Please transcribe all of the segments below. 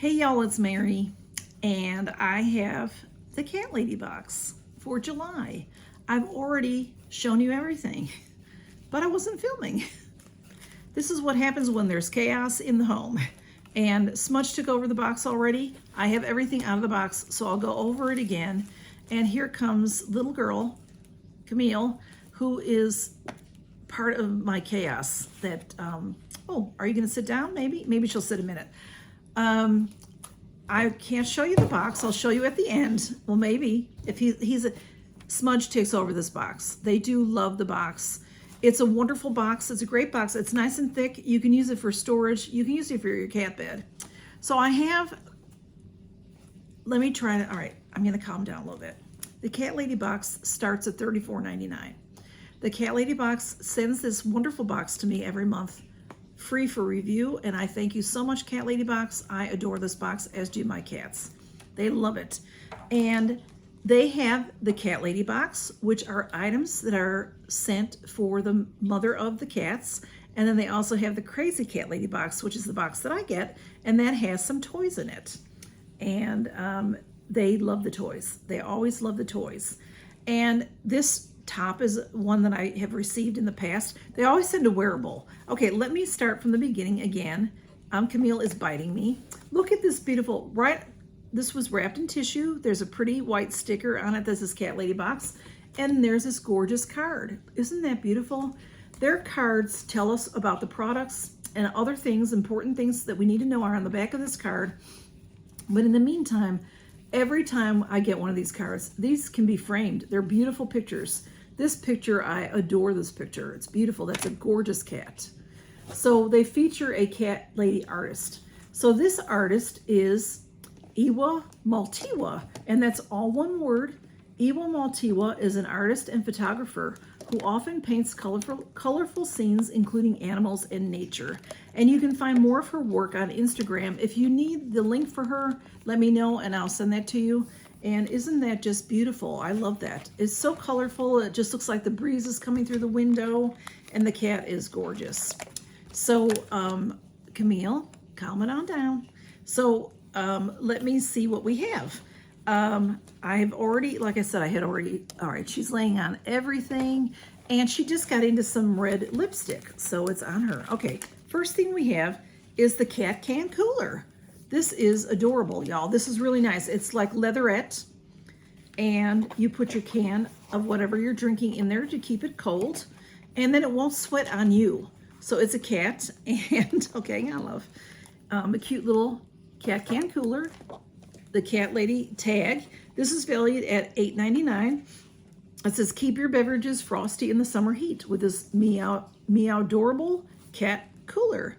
Hey y'all, it's Mary, and I have the Catlady Box for July. I've already shown you everything, but I wasn't filming. This is what happens when there's chaos in the home. And Smudge took over the box already. I have everything out of the box, so I'll go over it again. And here comes little girl, Camille, who is part of my chaos that, oh, are you gonna sit down? Maybe she'll sit a minute. I can't show you the box. I'll show you at the end. Well, maybe if Smudge takes over this box. They do love the box. It's a wonderful box. It's a great box. It's nice and thick. You can use it for storage. You can use it for your cat bed. So I have, let me try to, all right, I'm gonna calm down a little bit. The Catlady Box starts at $34.99. The Catlady Box sends this wonderful box to me every month, free for review, and I thank you so much, Catlady Box. I adore this box, as do my cats. They love it. And they have the Catlady Box, which are items that are sent for the mother of the cats. And then they also have the Crazy Catlady Box, which is the box that I get, and that has some toys in it. And they love the toys. They always love the toys. And this top is one that I have received in the past. They always send a wearable. Okay, let me start from the beginning again. Camille is biting me. Look at this beautiful, this was wrapped in tissue. There's a pretty white sticker on it that says Catlady Box. And there's this gorgeous card. Isn't that beautiful? Their cards tell us about the products and other things, important things that we need to know are on the back of this card. But in the meantime, every time I get one of these cards, these can be framed. They're beautiful pictures. This picture, I adore this picture. It's beautiful. That's a gorgeous cat. So they feature a Catlady artist. So this artist is Iwa Maltiwa, and that's all one word. Iwa Maltiwa is an artist and photographer who often paints colorful scenes, including animals and nature. And you can find more of her work on Instagram. If you need the link for her, let me know and I'll send that to you. And isn't that just beautiful? I love that. It's so colorful. It just looks like the breeze is coming through the window, and the cat is gorgeous. So, Camille, calm it on down. So, let me see what we have. I've already, like I said, all right, she's laying on everything, and she just got into some red lipstick, so it's on her. Okay, first thing we have is the cat can cooler. This is adorable, y'all. This is really nice. It's like leatherette, and you put your can of whatever you're drinking in there to keep it cold, and then it won't sweat on you. So it's a cat, and okay, I love a cute little cat can cooler. The Catlady tag. This is valued at $8.99. It says, keep your beverages frosty in the summer heat with this meow-dorable cat cooler.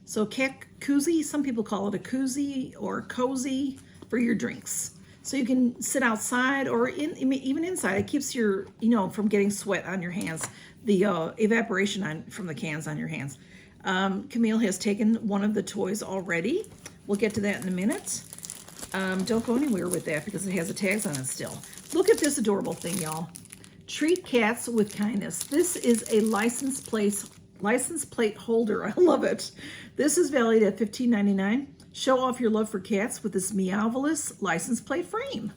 So cat koozie, some people call it a koozie or cozy for your drinks. So you can sit outside or even inside. It keeps your, from getting sweat on your hands, the evaporation from the cans on your hands. Camille has taken one of the toys already. We'll get to that in a minute. Don't go anywhere with that because it has the tags on it still. Look at this adorable thing, y'all. Treat cats with kindness. This is a license plate holder. I love it. This is valued at $15.99. Show off your love for cats with this Meowvelous license plate frame.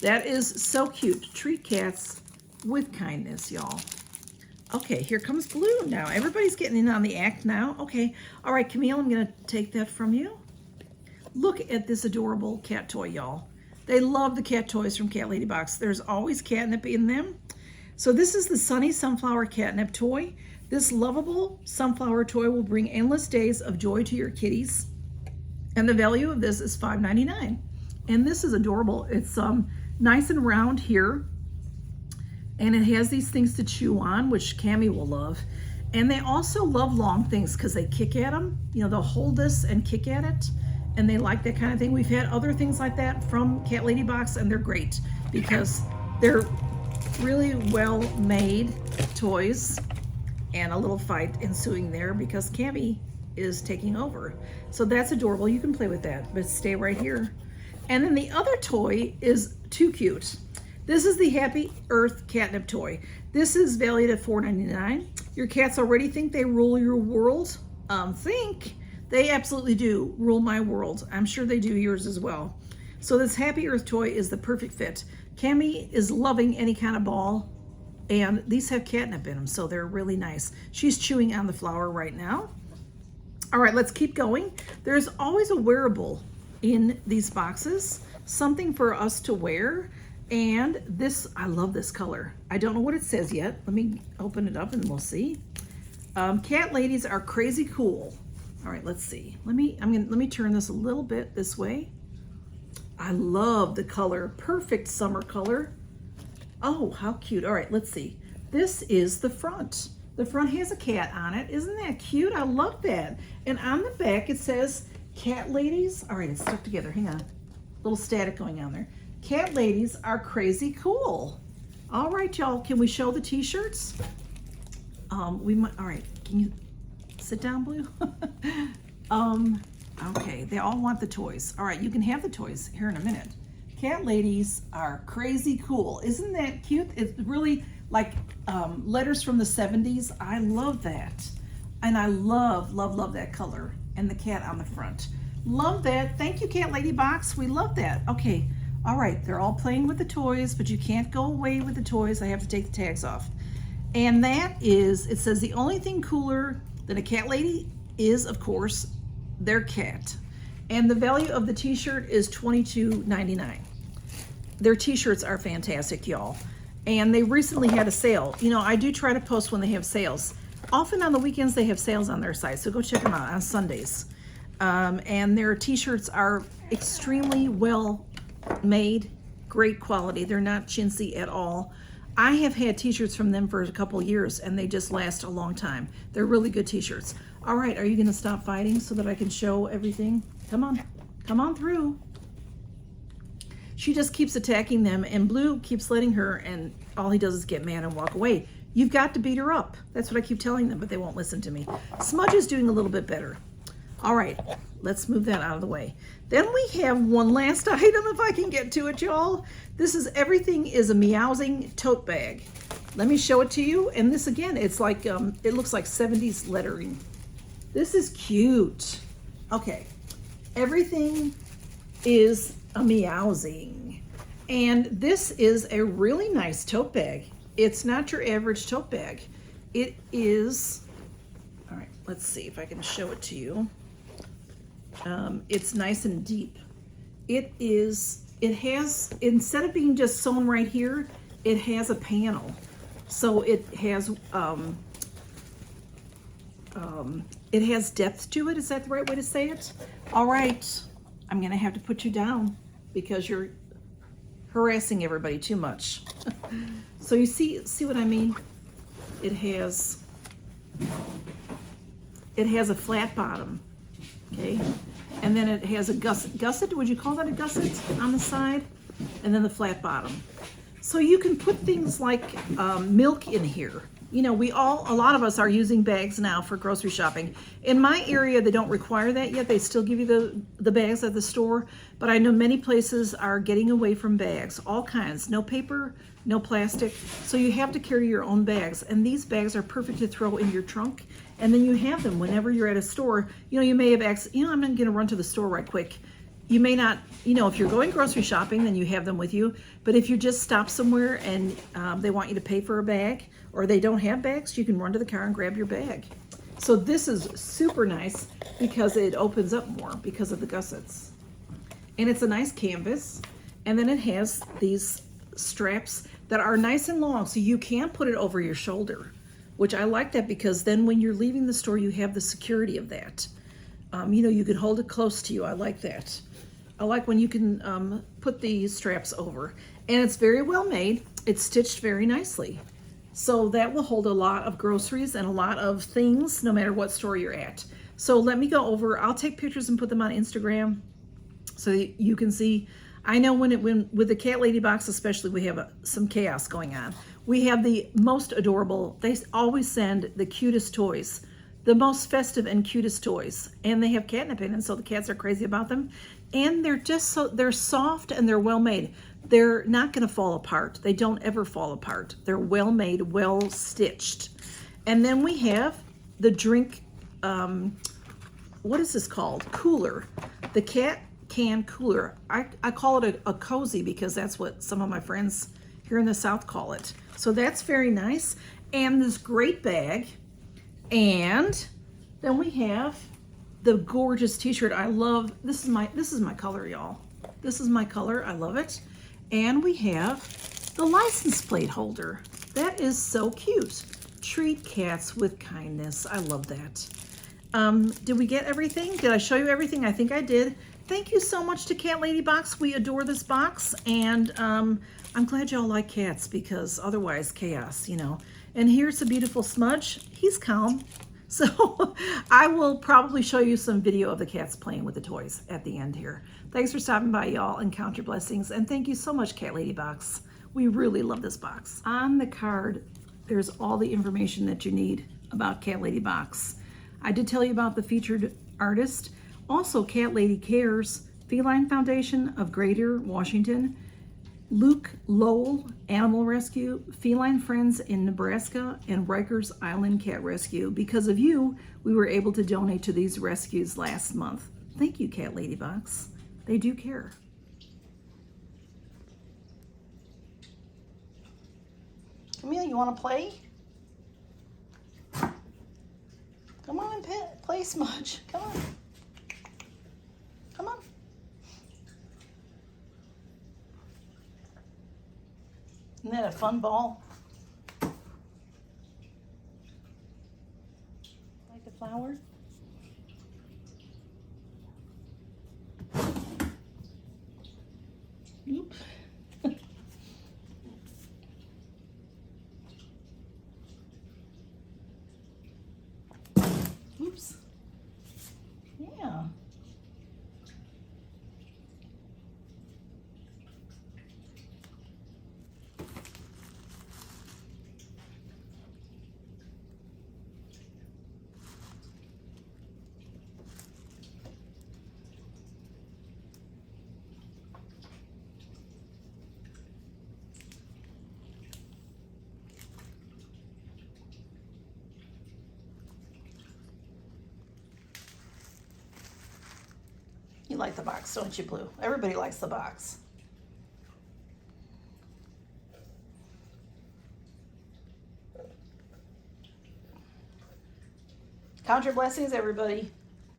That is so cute. Treat cats with kindness, y'all. Okay, here comes Blue now. Everybody's getting in on the act now. Okay, all right, Camille, I'm gonna take that from you. Look at this adorable cat toy, y'all. They love the cat toys from Catlady Box. There's always catnip in them. So this is the Sunny Sunflower Catnip toy. This lovable sunflower toy will bring endless days of joy to your kitties. And the value of this is $5.99. And this is adorable. It's nice and round here. And it has these things to chew on, which Cammie will love. And they also love long things because they kick at them. They'll hold this and kick at it. And they like that kind of thing. We've had other things like that from Catlady Box, and they're great because they're really well-made toys. And a little fight ensuing there because Cammie is taking over. So that's adorable. You can play with that, but stay right here. And then the other toy is too cute. This is the Happy Earth Catnip toy. This is valued at $4.99. Your cats already think they rule your world. They absolutely do rule my world. I'm sure they do yours as well. So this Happy Earth toy is the perfect fit. Cami is loving any kind of ball, and these have catnip in them, so they're really nice. She's chewing on the flower right now. All right, let's keep going. There's always a wearable in these boxes, something for us to wear. And this, I love this color. I don't know what it says yet. Let me open it up and we'll see. Cat ladies are crazy cool. All right, let's see. Let me turn this a little bit this way. I love the color, perfect summer color. Oh, how cute. All right, let's see. This is the front. The front has a cat on it. Isn't that cute? I love that. And on the back, it says cat ladies. All right, it's stuck together. Hang on. A little static going on there. Cat ladies are crazy cool. All right, y'all. Can we show the t-shirts? We might. All right. Can you sit down, Blue? Okay. They all want the toys. All right. You can have the toys here in a minute. Cat ladies are crazy cool. Isn't that cute? It's really like letters from the 70s. I love that. And I love, love, love that color. And the cat on the front. Love that. Thank you, Catlady Box. We love that. Okay. All right. They're all playing with the toys, but you can't go away with the toys. I have to take the tags off. And that is, it says the only thing cooler than a cat lady is, of course, their cat. And the value of the t-shirt is $22.99. Their t-shirts are fantastic, y'all. And they recently had a sale. You know, I do try to post when they have sales. Often on the weekends they have sales on their site, so go check them out on Sundays. And their t-shirts are extremely well made, great quality. They're not chintzy at all. I have had t-shirts from them for a couple years and they just last a long time. They're really good t-shirts. All right, are you gonna stop fighting so that I can show everything? Come on through. She just keeps attacking them and Blue keeps letting her, and all he does is get mad and walk away. You've got to beat her up. That's what I keep telling them, but they won't listen to me. Smudge is doing a little bit better. All right, let's move that out of the way. Then we have one last item, if I can get to it, y'all. This is Everything is a Meowsing tote bag. Let me show it to you. And this again, it's like, it looks like 70s lettering. This is cute. Okay, Everything is a Meowsing. And this is a really nice tote bag. It's not your average tote bag. It is, all right, let's see if I can show it to you. It's nice and deep. It has, instead of being just sewn right here, it has a panel. So it has depth to it. Is that the right way to say it? All right, I'm gonna have to put you down because you're harassing everybody too much. So you see what I mean? It has a flat bottom, okay? And then it has a gusset, would you call that a gusset on the side? And then the flat bottom. So you can put things like milk in here. You know, a lot of us are using bags now for grocery shopping. In my area, they don't require that yet. They still give you the bags at the store, but I know many places are getting away from bags, all kinds, no paper, no plastic. So you have to carry your own bags, and these bags are perfect to throw in your trunk, and then you have them whenever you're at a store. You know, you may have I'm not gonna run to the store right quick. You may not, you know, if you're going grocery shopping, then you have them with you. But if you just stop somewhere and they want you to pay for a bag, or they don't have bags, you can run to the car and grab your bag. So this is super nice because it opens up more because of the gussets. And it's a nice canvas. And then it has these straps that are nice and long, so you can put it over your shoulder, which I like that because then when you're leaving the store, you have the security of that. You know, you can hold it close to you. I like that. I like when you can put these straps over. And it's very well made. It's stitched very nicely. So that will hold a lot of groceries and a lot of things, no matter what store you're at. So let me go over, I'll take pictures and put them on Instagram so you can see. I know when with the Catlady Box especially, we have some chaos going on. We have the most adorable, they always send the cutest toys, the most festive and cutest toys. And they have catnip in, and so the cats are crazy about them. And they're just they're soft and they're well made. They're not gonna fall apart. They don't ever fall apart. They're well made, well stitched. And then we have the drink what is this called? Cooler. The cat can cooler. I call it a cozy because that's what some of my friends here in the South call it. So that's very nice. And this great bag. And then we have the gorgeous t-shirt. I love, this is my color, y'all. This is my color. I love it. And we have the license plate holder. That is so cute. Treat cats with kindness. I love that. Did we get everything? Did I show you everything? I think I did. Thank you so much to Catlady Box. We adore this box, and I'm glad y'all like cats because otherwise chaos, you know. And here's a beautiful smudge. He's calm. So I will probably show you some video of the cats playing with the toys at the end here. Thanks for stopping by, y'all, and count your blessings. And thank you so much, Catlady Box. We really love this box. On the card, there's all the information that you need about Catlady Box. I did tell you about the featured artist. Also, Catlady Cares, Feline Foundation of Greater Washington, Luke Lowell Animal Rescue, Feline Friends in Nebraska, and Rikers Island Cat Rescue. Because of you, we were able to donate to these rescues last month. Thank you, Catlady Box. They do care. Camille, you want to play? Come on and play, Smudge. Come on. Come on. Isn't that a fun ball? Like the flower? Oop. Oops. Yeah. You like the box, don't you, Blue? Everybody likes the box. Count your blessings, everybody.